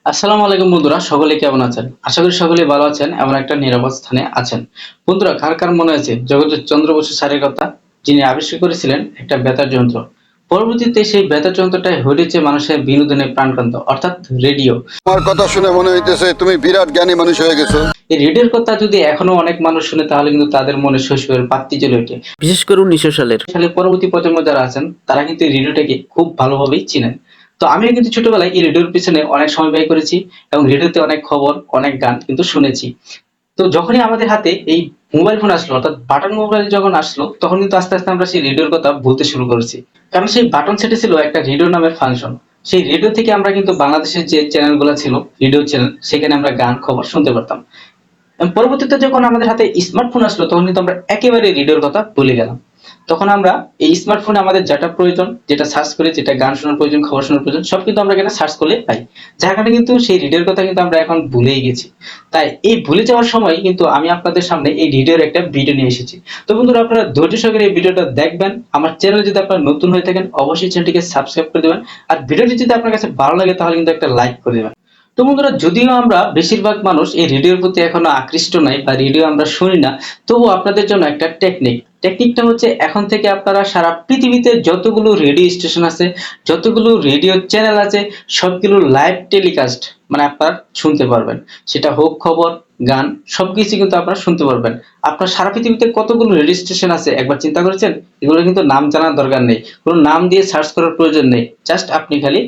আসসালামু আলাইকুম বন্ধুরা, সকলে কেমন আছেন? আশা করি সকলেই ভালো আছেন, এমন একটা নিরাপদ স্থানে আছেন। বন্ধুরা, কার কার মনে আছে জগদীশচন্দ্র বসু স্যারের কথা, যিনি আবিষ্কার করেছিলেন একটা বেতার যন্ত্র। পরবর্তীতে সেই বেতার যন্ত্রটাই হয়েছে মানুষের বিনোদনের প্রাণকেন্দ্র, অর্থাৎ রেডিও। তোমার কথা শুনে মনে হইতেছে তুমি বিরাট জ্ঞানী মানুষ হয়ে গেছো। এই রেডিওর কথা যদি এখনো অনেক মানুষ শুনে, তাহলে কিন্তু তাদের মনে শৈশবের বাতি জ্বলে ওঠে। বিশেষ করে 1900 সালে পরবর্তী প্রজন্ম যারা আছেন, তারা কিন্তু এই রেডিওটাকে খুব ভালোভাবেই চিনেন। তো আমিও কিন্তু ছোটবেলায় এই রেডিওর পিছনে অনেক সময় ব্যয় করেছি, এবং রেডিওতে অনেক খবর, অনেক গান কিন্তু শুনেছি। তো যখনই আমাদের হাতে এই মোবাইল ফোন আসলো, অর্থাৎ বাটন মোবাইল যখন আসলো, তখন কিন্তু আস্তে আস্তে আমরা সেই রেডিওর কথা ভুলতে শুরু করেছি। কারণ সেই বাটন সেটে ছিল একটা রেডিও নামের ফাংশন। সেই রেডিও থেকে আমরা কিন্তু বাংলাদেশের যে চ্যানেলগুলো ছিল, রেডিও চ্যানেল, সেখানে আমরা গান, খবর শুনতে পারতাম। এবং পরবর্তীতে যখন আমাদের হাতে স্মার্টফোন আসলো, তখন কিন্তু আমরা একেবারে রেডিওর কথা ভুলে গেলাম। তখন আমরা এই স্মার্টফোনে আমাদের যেটা প্রয়োজন, যেটা সার্চ করে, যেটা গান শোনার প্রয়োজন, খবর শোনার প্রয়োজন, সব কিন্তু আমরা এখানে সার্চ করলে পাই। যার কারণে কিন্তু সেই রেডিওর কথা কিন্তু আমরা এখন ভুলেই গেছি। তাই এই ভুলে যাওয়ার সময় কিন্তু আমি আপনাদের সামনে এই রেডিওর একটা ভিডিও নিয়ে এসেছি। তো বন্ধুরা, আপনারা ধৈর্য সহকারে এই ভিডিওটা দেখবেন। আমার চ্যানেলে যদি আপনারা নতুন হয়ে থাকেন, অবশ্যই চ্যানেলটিকে সাবস্ক্রাইব করে দেবেন। আর ভিডিওটি যদি আপনার কাছে ভালো লাগে, তাহলে কিন্তু একটা লাইক করে দেবেন। তো বন্ধুরা, যদিও আমরা বেশিরভাগ মানুষ এই রেডিওর প্রতি এখনো আকৃষ্ট নাই, বা রেডিও আমরা শুনি না, তবুও আপনাদের জন্য একটা টেকনিকটা হচ্ছে, এখন থেকে আপনারা সারা পৃথিবীতে যতগুলো রেডিও স্টেশন আছে, যতগুলো রেডিও চ্যানেল আছে, সবগুলো লাইভ টেলিকাস্ট, মানে আপনারা শুনতে পারবেন। সেটা হোক খবর, গান, সবকিছু কিন্তু আপনারা শুনতে পারবেন। আপনার সারা পৃথিবীতে কতগুলো রেডিও স্টেশন আছে একবার চিন্তা করেছেন? এগুলো কিন্তু নাম জানার দরকার নেই, কোনো নাম দিয়ে সার্চ করার প্রয়োজন নেই। জাস্ট আপনি খালি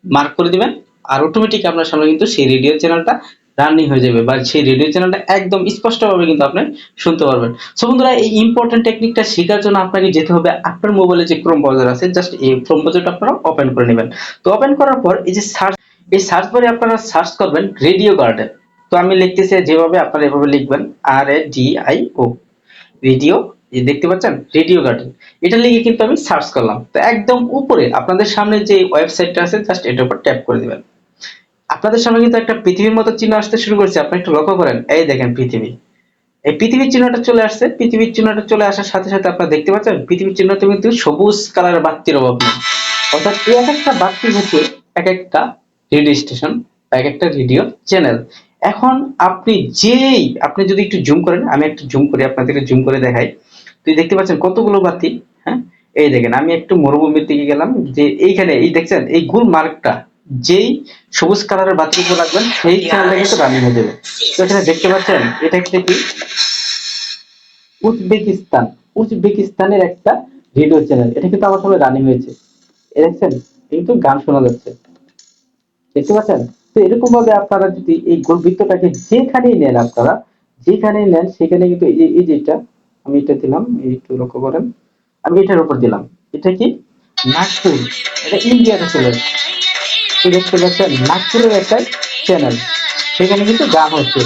মার্ক করে দিবেন, আর অটোমেটিক আপনার সামনে কিন্তু সেই রেডিও চ্যানেলটা রানিং হয়ে যাবে, বা সেই রেডিও চ্যানেলটা একদম স্পষ্টভাবে কিন্তু আপনি শুনতে পারবেন। সো বন্ধুরা, এই ইম্পর্টেন্ট টেকনিকটা শেখার জন্য আপনাকে যেতে হবে আপনার মোবাইলে যে ক্রোম ব্রাউজার আছে, জাস্ট এই ক্রোম ব্রাউজারটা আপনারা ওপেন করে নেবেন। তো ওপেন করার পর এই যে সার্চ, এই সার্চ বারে আপনারা সার্চ করবেন রেডিও গার্ডেন। তো আমি লিখতেছি যেভাবে, আপনারা এভাবে লিখবেন, RADIO, রেডিও। এই দেখতে পাচ্ছেন রেডিও গার্ডেন, এটা লিখে কিন্তু আমি সার্চ করলাম। তো একদম উপরে আপনাদের সামনে যে ওয়েবসাইটটা আছে, জাস্ট এটার উপর ট্যাপ করে দিবেন। আপনাদের সামনে কিন্তু একটা পৃথিবীর মতো চিহ্ন আসতে শুরু করেছে, আপনি একটু লক্ষ্য করেন। এই দেখেন পৃথিবী, এই পৃথিবীর চিহ্নটা চলে আসছে। পৃথিবীর চিহ্নটা চলে আসার সাথে সাথে আপনারা দেখতে পাচ্ছেন পৃথিবীর চিহ্নতে কিন্তু সবুজ কালারের বাতির অভাব নেই। অর্থাৎ এই এক একটা বাতি হচ্ছে এক একটা রেডিও স্টেশন বা এক একটা রেডিও চ্যানেল। এখন আপনি যদি একটু জুম করেন, আমি একটু জুম করে আপনাদেরকে জুম করে দেখাই। তুই দেখতে পাচ্ছেন কতগুলো বাতি? হ্যাঁ, এই দেখেন, আমি একটু মরুভূমির দিকে গেলাম, যে এইখানে এই দেখছেন এই গোল মার্কটা, যেই সবুজ কালারের বাতির উপর রাখবেন, সেই চ্যানেলটা কিন্তু রানিং হয়ে যাবে। তো এখানে দেখতে পাচ্ছেন এটা একটা কি, উজবেকিস্তান, উজবেকিস্তানের একটা রেডিও চ্যানেল। এটা কিন্তু আমার সামনে রানিং হয়েছে, দেখছেন, কিন্তু গান শোনা যাচ্ছে, দেখতে পাচ্ছেন? তো এরকম ভাবে আপনারা যদি এই গোলবৃত্তটাকে যেখানেই নেন, আপনারা যেখানেই নেন, সেখানে কিন্তু এই যে এটা, আমি এটা দিলাম, এই একটু লক্ষ্য করেন, আমি এটার উপর দিলাম। এটা কি? নাগপুর, এটা ইন্ডিয়াতে চলে আসছে। তো দেখতে পাচ্ছেন নাগপুরের একটা চ্যানেল, সেখানে কিন্তু গান হচ্ছে,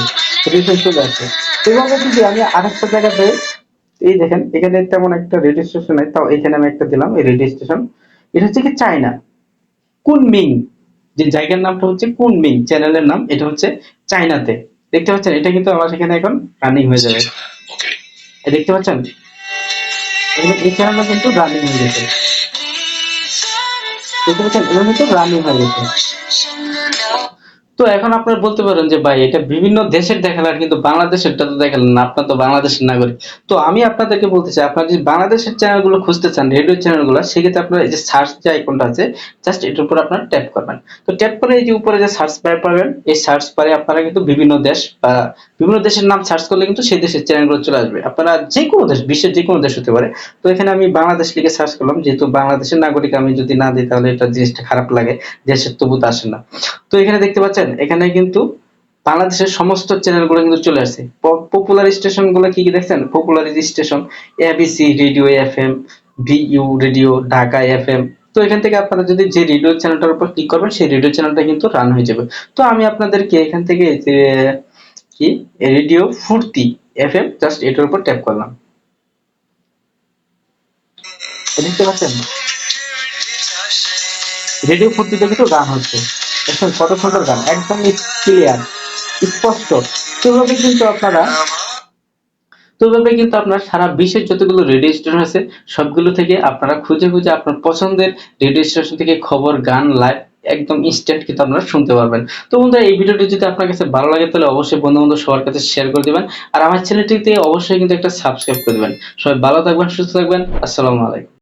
রিসেন্ট চলে আসছে। এভাবে যদি আমি আরেকটা জায়গাতে, এই দেখেন এখানে তেমন একটা রেডিও স্টেশন নাই, তাও এখানে আমি একটা দিলাম এই রেডিও স্টেশন। এটা হচ্ছে কি চায়না, কুনমিং, যে জায়গার নামটা হচ্ছে কুনমিং, চ্যানেলের নাম এটা হচ্ছে চায়নাতে। দেখতে পাচ্ছেন এটা কিন্তু আমার এখানে এখন রানিং হয়ে যাবে। দেখতে পাচ্ছেন এই চ্যানেলটা কিন্তু রানিং হয়ে গেছে। দেখতে পাচ্ছেন এটা কিন্তু রানিং হয়ে গেছে। তো এখন আপনারা বলতে পারেন যে ভাই, এটা বিভিন্ন দেশের দেখালেন, কিন্তু বাংলাদেশেরটা তো দেখালেন না, আপনার তো বাংলাদেশের নাগরিক। তো আমি আপনাদেরকে বলতে চাই, আপনারা যদি বাংলাদেশের চ্যানেলগুলো খুঁজতে চান, রেডিও চ্যানেলগুলো, সেক্ষেত্রে আপনারা এই যে সার্চ যে আইকনটা আছে, জাস্ট এটার উপর আপনারা ট্যাপ করবেন। তো ট্যাপ করে এই যে উপরে যে সার্চ বার পাবেন, এই সার্চ বারে আপনারা কিন্তু বিভিন্ন দেশ বা বিভিন্ন দেশের নাম সার্চ করলে কিন্তু সেই দেশের চ্যানেলগুলো চলে আসবে। আপনারা যে কোনো দেশ, বিশ্বের যে কোনো দেশ হতে পারে। তো এখানে আমি বাংলাদেশ লিখে সার্চ করলাম, যেহেতু বাংলাদেশের নাগরিক আমি যদি না দিই, তাহলে এটা জিনিসটা খারাপ লাগে, দেশের তবু তো আসে না। তো এখানে দেখতে পাচ্ছেন, এখানে কিন্তু বাংলাদেশের সমস্ত চ্যানেলগুলো কিন্তু চলে আসছে। পপুলার স্টেশন গুলো কি কি দেখছেন? Popular station, ABC radio FM, BU radio, Dhaka FM. তো এখান থেকে আপনারা যদি যে রেডিও চ্যানেলটার উপর ক্লিক করবেন, সেই রেডিও চ্যানেলটা কিন্তু রান হয়ে যাবে। তো আমি আপনাদেরকে এখান থেকে যে কি, রেডিও ফুর্তি এফএম, জাস্ট এটার উপর ট্যাপ করলাম। দেখতে পাচ্ছেন রেডিও ফুর্তিতে কিন্তু গান হচ্ছে, দেখুন কত সুন্দর গান, একদম ক্লিয়ার, স্পষ্ট। সেভাবে কিন্তু আপনারা, তো এভাবে কিন্তু আপনার সারা বিশ্বের যতগুলো রেডিও স্টেশন আছে, সবগুলো থেকে আপনারা খুঁজে খুঁজে আপনার পছন্দের রেডিও স্টেশন থেকে খবর, গান, লাইভ একদম ইনস্ট্যান্ট কিন্তু আপনারা শুনতে পারবেন। তো বন্ধুরা, এই ভিডিওটি যদি আপনার কাছে ভালো লাগে তাহলে অবশ্যই বন্ধু-বান্ধব সবার কাছে শেয়ার করে দিবেন। আর আমার চ্যানেলটিতে অবশ্যই কিন্তু একটা সাবস্ক্রাইব করে দিবেন। সবাই ভালো থাকবেন, সুস্থ থাকবেন। আসসালামু আলাইকুম।